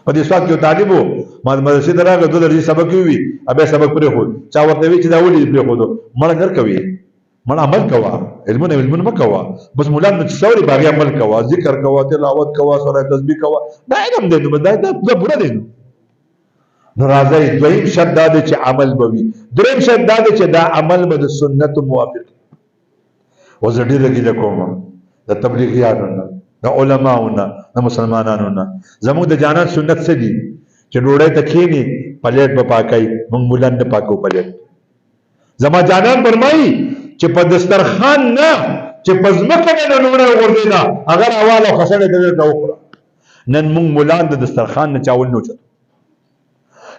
په دې سواد کې طالب وو ما مدرسې ته راغی 2 درجې سبق وی ابه سبق پرې خو چا ورته وی چې دا ولې پرې خو مړ نه کوي مړ عمل کوا علمونه مکوا بس مولا نو څوري باغ عمل کوا ذکر کوا تلاوت کوا سره تسبیح کوا دا علم دی نو دا پورا دی نو راځي دویم شرط دا دی چې عمل بوي دریم شرط دا دی چې دا عمل به د سنت موافق وزړی رګی کوم د تبلیغیانو نه د علماءو نه د مسلمانانو نه زموږ د جانان سنت څه دي چې ډوړې ته کېني پلیټ به پاکای موږ مولان نه پاکو پلیټ زما جانان فرمایي چې په دسترخوان نه چې په ځمکه نه ډوړې ورځینا اگر حواله خسنه دې ته وکړه نن موږ مولان د دسترخوان نه چاول نه چت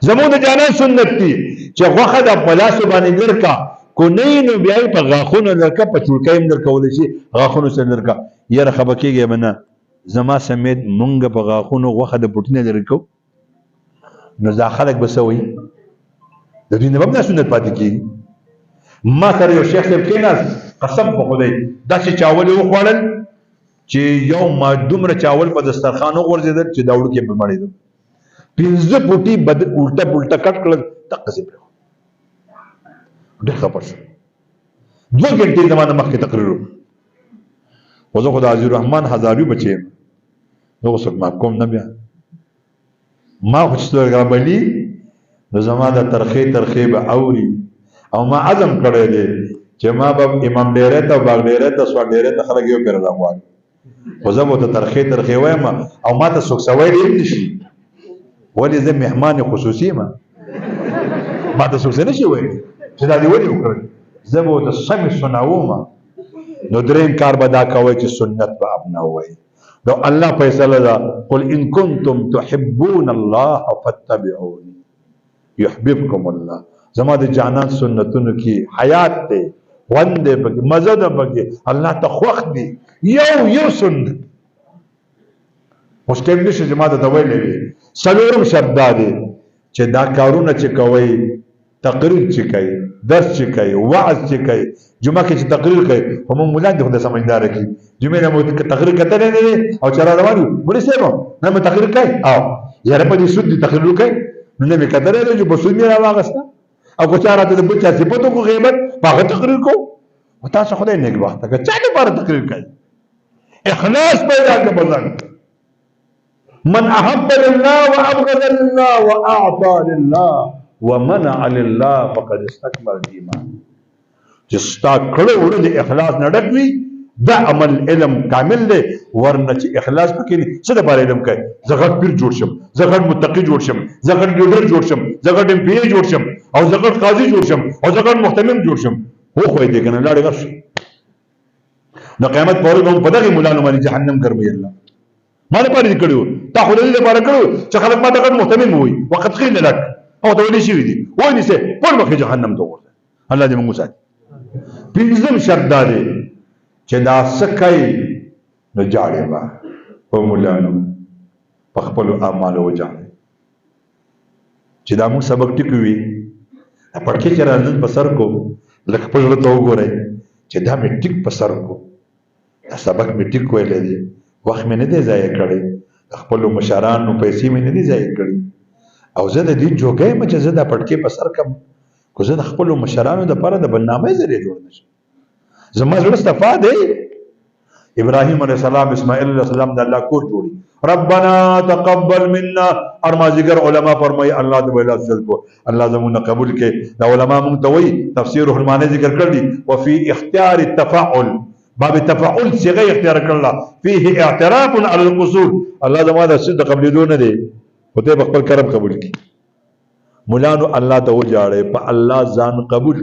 زموږ د جانان سنت دي چې غوخه د پلاسو باندې لړکا کو نه نو بیا په غاخونو لړکا په چورکایم لړکول شي غاخونو سره لړکا یره خبکیږي منه زما سمیت مونږ په غاخونو غوخه د پټینه لړکو نو ځا خلک بسوي د دې نه په سنت پاتې کی ما سره یو شیخ صاحب کېناس قسم په خدای داسې چاول وخوړل چې یو ما دومره چاول په دسترخوان وغورځیدل چې دا وړو کې به مړېدو 15 پوټي بد الټا پلټا کټ کړل تقسیم په ډېر خبر شو 2 غنټې زمانه مخکې تقریر وزه خدای عزیز الرحمن هزاري بچي نو څوک ما کوم نه بیا ما خو څه غابلی نو زما د ترخی به اوري او ما عزم کړی دی چې ما به امام ډیره ته باغ ډیره ته سو ډیره ته خلک یو پیر راغوال خو زه به ته ترخی وایم او ما ته څوک سوي دی نشي ولې زه مهمان خصوصي ما ته څوک نه شي وایي چې دا دی ولې وکړ زه به ته سم سناوم نو دریم کار به دا کوي چې سنت به اپناوي دو الله فیصله دا قل ان کنتم تحبون الله فاتبعوني يحببكم الله زما د جانان سنتونو کې حیات ته وند به مزه ده به الله ته خوښ دي یو سنت مشکل نشي جما ته ویلې وي څلورم شرط دا دی چې دا کارونه چې کوي تقریر چې کوي درس چې کوي وعظ چې کوي جمعه کې چې تقریر کوي هم مولا دې خدای سمجھدار کی جمعه نه مو تقریر کته نه او چر روانو مولوی صاحب نه مو تقریر کوي او یاره په دې سود دي تقریر کوي نه مې کته نه جو بسود نه راغستا او کو چاره ته بچا صفاتو کو غیبت په تقریر کو وتا څه خدای نه وخت کا چا دې بار تقریر کوي اخلاص پیدا کې بلند من احب لله وابغض لله واعطى لله ومنع لله فقد استكمل الايمان جستا کړه وړه د اخلاص نه ډکوي دا عمل علم کامل دی ورنه چې اخلاص پکې نه څه د بار علم کوي زغړ پیر جوړ شم زغړ متقی جوړ شم زغړ لیډر جوړ شم زغړ ایم پی جوړ شم او زغړ قاضي جوړ شم او زغړ محتمم جوړ شم هو خو دې کنه لاړ غش نو قیامت پورې کوم په دغه مولا نو باندې جهنم ګرځي الله ما نه پاره کړو تا خو دې لپاره کړو چې خلک ما دغه محتمم وي وقت خیل لك او ته ولې شي دي وای نسه په مخه جهنم ته ورته الله دې موږ ساتي پنځم شرط دا دی چې دا سکای نو جاړي با په مولانو په خپل اعمالو وجاړي چې دا موږ سبق ټکوي پړکې چې راځي په سر کو لکه په لړ ته وګورئ چې دا مې ټیک په سر کو دا سبق مې ټیک ویلې دي وخت مې نه دی ضایع کړی خپل مشرانو پیسې مې نه دي ضایع کړی او زه د دې جوګې مې چې زه دا پړکې په سر کم کو زه د خپل مشرانو د لپاره د برنامه ذریعہ جوړ نشم زما زړه استفاده دی ابراهيم عليه السلام اسماعیل علیہ السلام د الله کور جوړي ربنا تقبل منا ارمازیګر علما فرمایي الله دې ویلا عزت کو الله زموږ قبول کړي دا علما مونږ ته وایي تفسیر الرحمن ذکر کړی وفي اختيار التفاعل باب التفاعل صيغه اختیار کړل فيه اعتراف على القصور الله زموږ د صدق قبلونه دي خدای په خپل کرم قبول کړي مولانو الله ته وجاړي په الله ځان قبول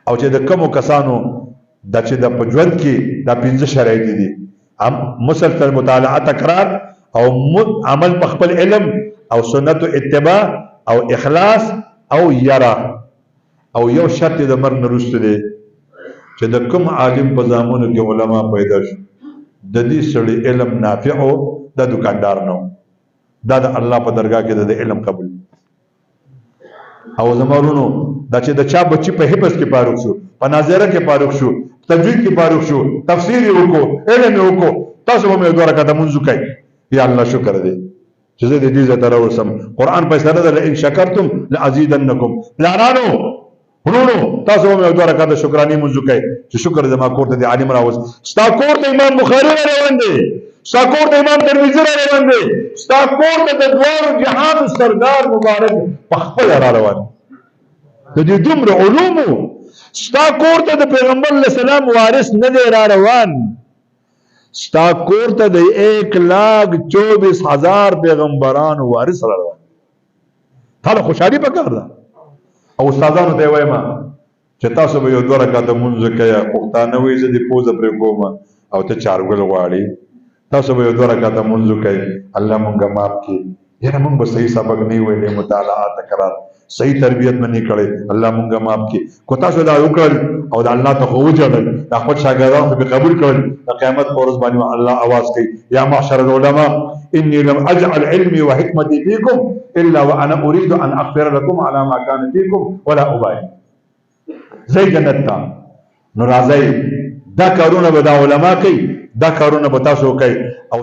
او چې د کوم کسانو د چې د پجوند کې د 15 شرایط دي مسلسل مطالعه تکرار او عمل په خپل علم او سنت اتباع او اخلاص او یرا او یو شرط د مرګ نه وروسته دی چې د کوم عالم په زمانو کې علما پیدا شو د دې سړي علم نافع او د دکاندار نو دا د الله په درگاه کې د علم قبول او زمارونو دا چې د چا بچی په حفظ کې فارغ شو په ناظره کې فارغ شو تجوید کې فارغ شو تفسیر وکړو علم وکړو تاسو به مې دوه رکعات منځ کوي یا الله شکر دې چې زه د دې ځای ته راورسم. قرآن فیصله ده لئن شکرتم لازیدنکم. پلارانو ورونو تاسو هم یو دوه رکعته شکرانې لمونځ وکئ چې شکر زما کور ته د عالم راوست. ستا کور ته امام بخاري را روان دی، ستا کور ته امام ترمذي را روان دی، ستا کور ته د دواړو جهان سردار مبارک په خپله را روان د دې دومره علومو. ستا کور ته د پیغمبر علیه السلام وارث نه دی را روان، ستا کور ته د 1,24,000 پیغمبرانو وارث را روان. تا له خوشحالي پکار ده. او استادانو ته وایم چې تاسو به یو دوه رکعته مونځ کوئ، پښتانه وایي زه دې پوزه پرې کوم او ته چارګل غواړي. تاسو به یو دوه رکعته مونځ کوئ، الله مونږ معاف کړي. یاره مونږ به صحیح سبق نه ویلې، مطالعه تکرار صحیح تربیت نه کړې، الله مونږ معاف کړي. کو تاسو دا وکړل او د الله ته خو وجړل، د خپل شاګردانو به قبول کړل، د قیامت په ورځ باندې الله आवाज کوي یا معشر العلماء اني لم اجعل علمي وحكمتي فيكم الا وانا اريد ان اغفر لكم على ما كان فيكم ولا ابالي. زي جنت ته نو راځي دا کارونه به دا علما کوي، دا کارونه به تاسو کوي.